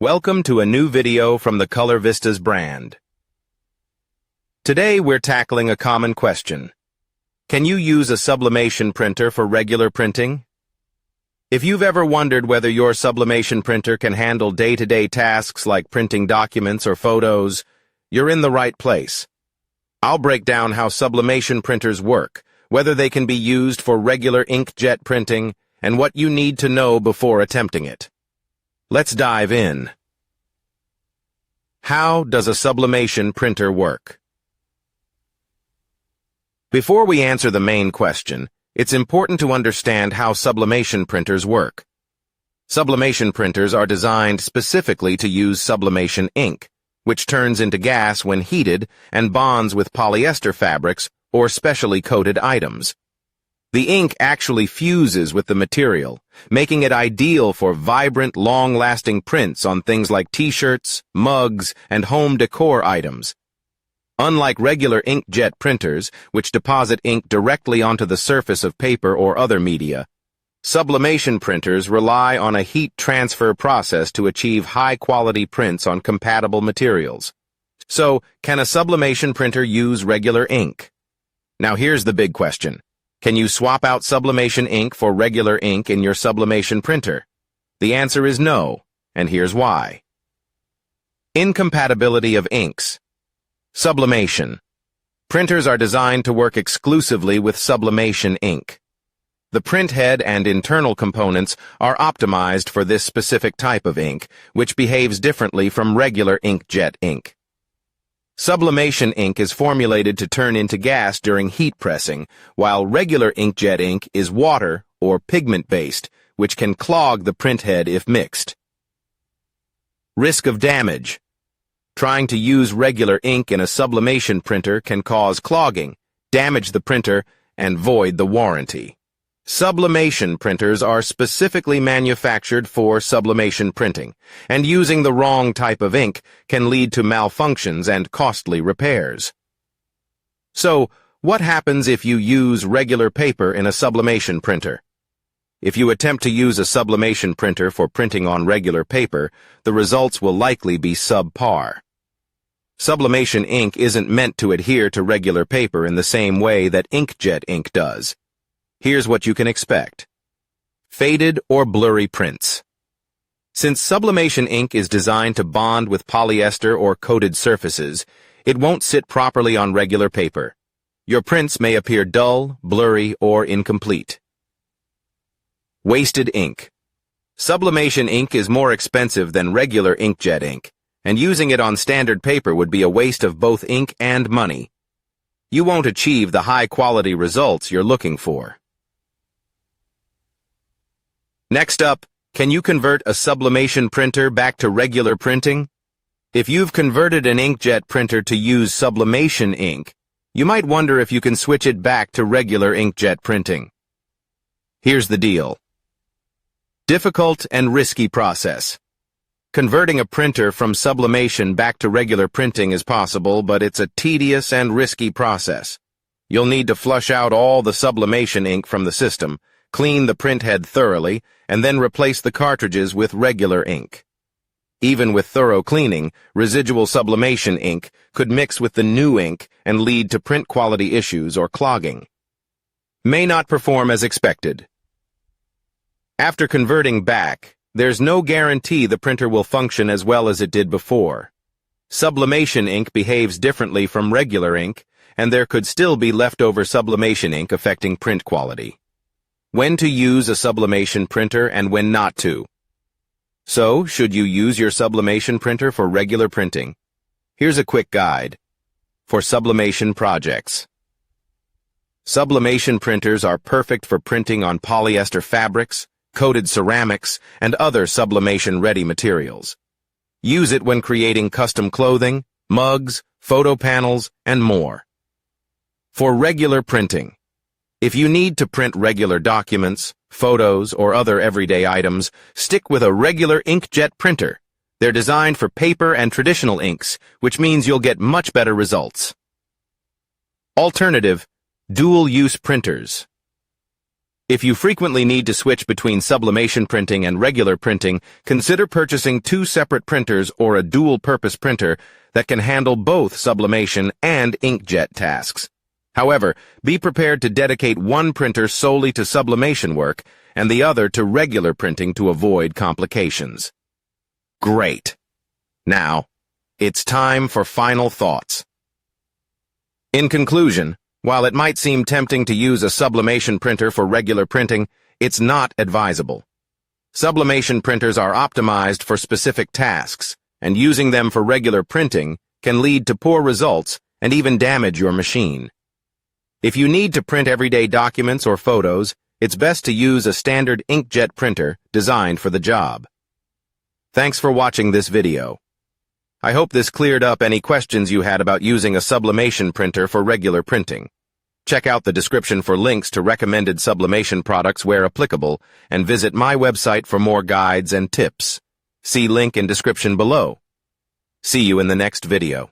Welcome to a new video from the Color Vistas brand. Today we're tackling a common question. Can you use a sublimation printer for regular printing? If you've ever wondered whether your sublimation printer can handle day-to-day tasks like printing documents or photos, you're in the right place. I'll break down how sublimation printers work, whether they can be used for regular inkjet printing, and what you need to know before attempting it. Let's dive in. How does a sublimation printer work? Before we answer the main question, it's important to understand how sublimation printers work. Sublimation printers are designed specifically to use sublimation ink, which turns into gas when heated and bonds with polyester fabrics or specially coated items. The ink actually fuses with the material, making it ideal for vibrant, long-lasting prints on things like t-shirts, mugs, and home decor items. Unlike regular inkjet printers, which deposit ink directly onto the surface of paper or other media, sublimation printers rely on a heat transfer process to achieve high-quality prints on compatible materials. So, can a sublimation printer use regular ink? Now here's the big question. Can you swap out sublimation ink for regular ink in your sublimation printer? The answer is no, and here's why. Incompatibility of inks. Sublimation. Printers are designed to work exclusively with sublimation ink. The print head and internal components are optimized for this specific type of ink, which behaves differently from regular inkjet ink. Sublimation ink is formulated to turn into gas during heat pressing, while regular inkjet ink is water or pigment-based, which can clog the print head if mixed. Risk of damage. Trying to use regular ink in a sublimation printer can cause clogging, damage the printer, and void the warranty. Sublimation printers are specifically manufactured for sublimation printing, and using the wrong type of ink can lead to malfunctions and costly repairs. So, what happens if you use regular paper in a sublimation printer? If you attempt to use a sublimation printer for printing on regular paper, the results will likely be subpar. Sublimation ink isn't meant to adhere to regular paper in the same way that inkjet ink does. Here's what you can expect. Faded or blurry prints. Since sublimation ink is designed to bond with polyester or coated surfaces, it won't sit properly on regular paper. Your prints may appear dull, blurry, or incomplete. Wasted ink. Sublimation ink is more expensive than regular inkjet ink, and using it on standard paper would be a waste of both ink and money. You won't achieve the high-quality results you're looking for. Next up, can you convert a sublimation printer back to regular printing? If you've converted an inkjet printer to use sublimation ink, you might wonder if you can switch it back to regular inkjet printing. Here's the deal. Difficult and risky process. Converting a printer from sublimation back to regular printing is possible, but it's a tedious and risky process. You'll need to flush out all the sublimation ink from the system, clean the print head thoroughly, and then replace the cartridges with regular ink. Even with thorough cleaning, residual sublimation ink could mix with the new ink and lead to print quality issues or clogging. May not perform as expected. After converting back, there's no guarantee the printer will function as well as it did before. Sublimation ink behaves differently from regular ink, and there could still be leftover sublimation ink affecting print quality. When to use a sublimation printer and when not to. So, should you use your sublimation printer for regular printing? Here's a quick guide. For sublimation projects. Sublimation printers are perfect for printing on polyester fabrics, coated ceramics, and other sublimation-ready materials. Use it when creating custom clothing, mugs, photo panels, and more. For regular printing. If you need to print regular documents, photos, or other everyday items, stick with a regular inkjet printer. They're designed for paper and traditional inks, which means you'll get much better results. Alternative, dual-use printers. If you frequently need to switch between sublimation printing and regular printing, consider purchasing 2 separate printers or a dual-purpose printer that can handle both sublimation and inkjet tasks. However, be prepared to dedicate one printer solely to sublimation work and the other to regular printing to avoid complications. Great! Now, it's time for final thoughts. In conclusion, while it might seem tempting to use a sublimation printer for regular printing, it's not advisable. Sublimation printers are optimized for specific tasks, and using them for regular printing can lead to poor results and even damage your machine. If you need to print everyday documents or photos, it's best to use a standard inkjet printer designed for the job. Thanks for watching this video. I hope this cleared up any questions you had about using a sublimation printer for regular printing. Check out the description for links to recommended sublimation products where applicable, and visit my website for more guides and tips. See link in description below. See you in the next video.